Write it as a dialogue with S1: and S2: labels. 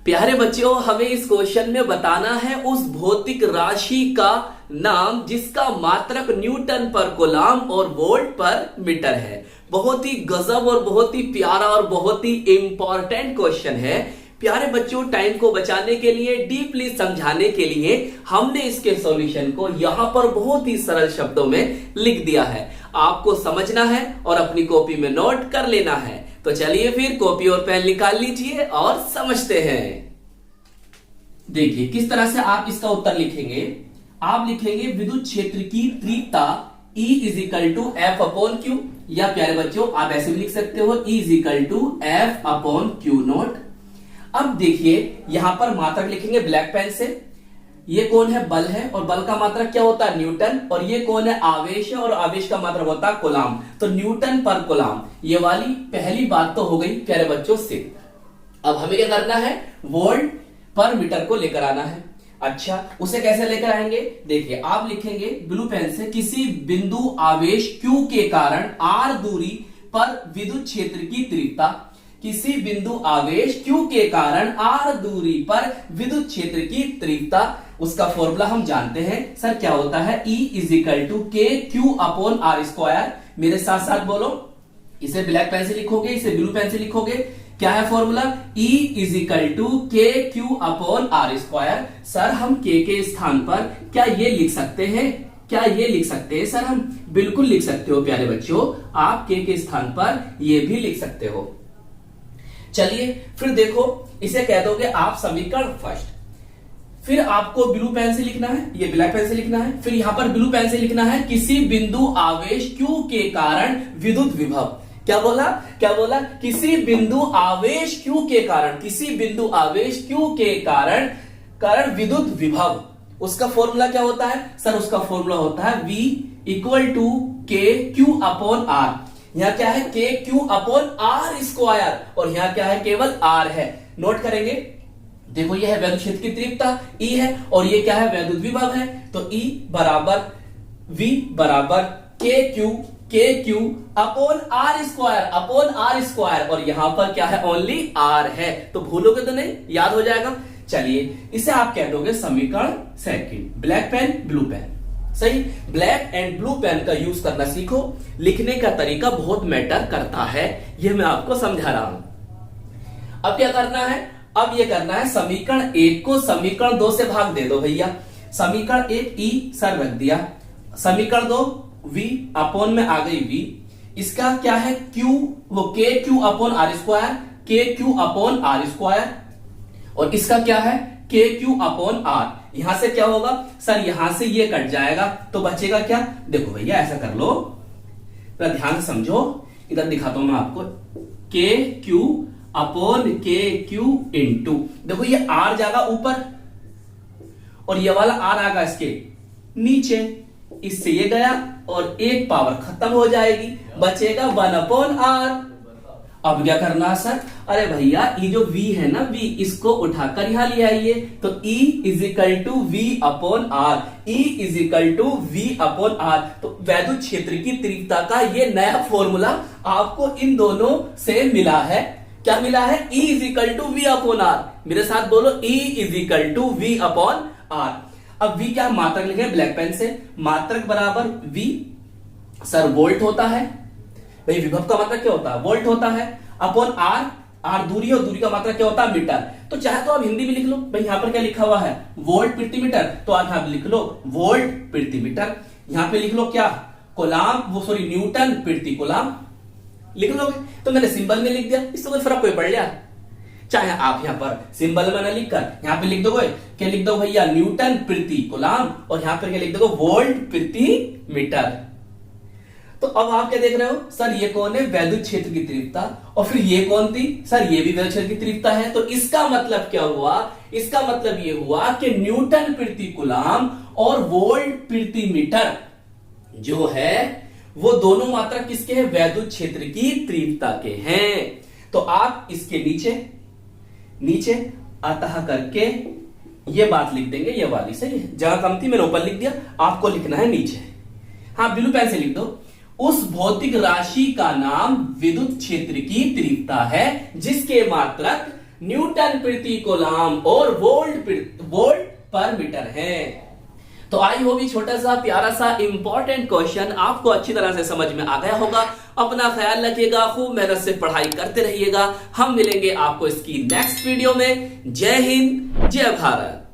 S1: प्यारे बच्चों, हमें इस क्वेश्चन में बताना है उस भौतिक राशि का नाम जिसका मात्रक न्यूटन पर कूलम और वोल्ट पर मीटर है। बहुत ही गजब और बहुत ही प्यारा और बहुत ही इंपॉर्टेंट क्वेश्चन है। प्यारे बच्चों, टाइम को बचाने के लिए, डीपली समझाने के लिए हमने इसके सॉल्यूशन को यहां पर बहुत ही सरल शब्दों में लिख दिया है। आपको समझना है और अपनी कॉपी में नोट कर लेना है। तो चलिए फिर कॉपी और पेन निकाल लीजिए और समझते हैं। देखिए किस तरह से आप इसका उत्तर लिखेंगे। आप लिखेंगे विद्युत क्षेत्र की तीव्रता E is equal to F upon Q, या प्यारे बच्चों आप ऐसे भी लिख सकते हो E is equal to F upon Q note. अब देखिए यहां पर मात्रक लिखेंगे ब्लैक पेन से। ये कौन है? बल है, और बल का मात्रक क्या होता है? न्यूटन। और ये कौन है? आवेश है, और आवेश का मात्रक होता है कूलम। तो न्यूटन पर कूलम, ये वाली पहली बात तो हो गई प्यारे बच्चों से। अब हमें क्या करना है? वोल्ट पर मीटर को लेकर आना है। अच्छा, उसे कैसे लेकर आएंगे? देखिए आप लिखेंगे ब्लू पेन से, किसी बिंदु आवेश Q के कारण r दूरी पर विद्युत क्षेत्र की तीव्रता। किसी बिंदु आवेश Q के कारण r दूरी पर विद्युत क्षेत्र की तीव्रता, उसका फॉर्मूला हम जानते हैं सर, क्या होता है? E is equal to k q upon r square. मेरे साथ साथ बोलो, इसे ब्लैक पेन से लिखोगे, इसे ब्लू पेन से लिखोगे। क्या है formula? E is equal to k q upon r square. Sir हम K के स्थान पर क्या ये लिख सकते हैं? क्या ये लिख सकते हैं सर हम? बिल्कुल लिख सकते हो प्यारे बच्चों, आप K के स्थान पर ये भी लिख सकते हो। चलिए फिर देखो, इसे कह दोगे आप समीकरण फर्स्ट। फिर आपको ब्लू पेन से लिखना है, ये ब्लैक पेन से लिखना है। फिर यहां पर ब्लू पेन से लिखना है किसी बिंदु आवेश Q के कारण विद्युत विभव। क्या बोला? क्या बोला? किसी बिंदु आवेश Q के कारण, किसी बिंदु आवेश Q के कारण विद्युत विभव। उसका फॉर्मूला क्या होता है सर? उसका फॉर्मूला होता है V equal to k q upon are. यहां क्या है? के क्यू अपॉन आर स्क्वायर, और यहां क्या है? केवल आर है। नोट करेंगे, देखो यह है वैद्युत क्षेत्र की तीव्रता E है, और ये क्या है? वैद्युत विभव है। तो E बराबर V बराबर के क्यू अपॉन आर स्क्वायर, और यहां पर क्या है? ओनली R है। तो भूलोगे तो नहीं, याद हो जाएगा। चलिए इसे आप कह दोगे समीकरण second. Black pen blue pen, सही। ब्लैक एंड ब्लू पेन का यूज करना सीखो। लिखने का तरीका बहुत मैटर करता है, यह मैं आपको समझा रहा हूं। अब क्या करना है? अब ये करना है समीकरण 1 को समीकरण 2 से भाग दे दो भैया। समीकरण 1 E सर रख दिया, समीकरण 2 V अपॉन में आ गई V। इसका क्या है? Q, वो के क्यू अपॉन आर स्क्वायर, के क्यू अपॉन आर स्क्वायर, और इसका क्या है? के क्यू अपॉन आर। यहां से क्या होगा सर? यहां से ये कट जाएगा, तो बचेगा क्या? देखो भैया ऐसा कर लो, ध्यान से समझो, इधर दिखाता हूं मैं आपको। के क्यू अपॉन के क्यू इंटू, देखो ये आर जाएगा ऊपर, और ये वाला आर आएगा इसके नीचे। इससे ये गया, और एक पावर खत्म हो जाएगी, बचेगा 1 अपॉन आर। अब क्या करना है सर? अरे भैया ये जो V है ना, V, इसको उठाकर यहां ले आइए। तो E is equal to V upon R, E is equal to V upon R. तो वैद्युत क्षेत्र की तीव्रता का ये नया फॉर्मूला आपको इन दोनों से मिला है। क्या मिला है? E is equal to V upon R. मेरे साथ बोलो, E is equal to V upon R. अब V क्या मात्रक लिखे ब्लैक पेन से? मात्रक बराबर V सर वोल्ट होता है भाई, विभव का मात्रक क्या होता है? वोल्ट होता है, अपॉन आर, आर दूरी है, और दूरी का मात्रक क्या होता है? मीटर। तो चाहे तो आप हिंदी में लिख लो भाई, यहां पर क्या लिखा हुआ है? वोल्ट प्रति मीटर, तो आप यहां लिख लो वोल्ट प्रति मीटर। यहां पे लिख लो क्या? कूलम, वो सॉरी न्यूटन प्रति कूलम लिख लोगे। तो मैंने सिंबल में लिख दिया, इससे कोई फर्क कोई पड़ गया? चाहे आप यहां पर सिंबल में ना लिखकर यहां पे लिख दोगे, क्या लिख दो भैया? न्यूटन प्रति कूलम, और यहां पर क्या लिख दोगे? वोल्ट प्रति मीटर। तो अब आप क्या देख रहे हो सर? ये कौन है? वैद्युत क्षेत्र की तीव्रता। और फिर ये कौन थी सर? ये भी वैद्युत क्षेत्र की तीव्रता है। तो इसका मतलब क्या हुआ? इसका मतलब ये हुआ कि न्यूटन प्रति कूलम और वोल्ट प्रति मीटर जो है, वो दोनों मात्रक किसके हैं? वैद्युत क्षेत्र की तीव्रता के हैं। तो आप इसके नीचे अतः करके ये बात लिख देंगे, ये वाली सही है। जगह कम थी मैंने ऊपर लिख दिया, आपको लिखना है नीचे। हाँ ब्लू पेन से लिख दो, उस भौतिक राशि का नाम विद्युत क्षेत्र की तीव्रता है जिसके मात्रक न्यूटन प्रति कूलाम और वोल्ट पर मीटर है। तो आई होप ये छोटा सा प्यारा सा इंपॉर्टेंट क्वेश्चन आपको अच्छी तरह से समझ में आ गया होगा। अपना ख्याल रखिएगा, खूब मेहनत से पढ़ाई करते रहिएगा। हम मिलेंगे आपको इसकी नेक्स्ट वीडियो में। जय हिंद, जय भारत।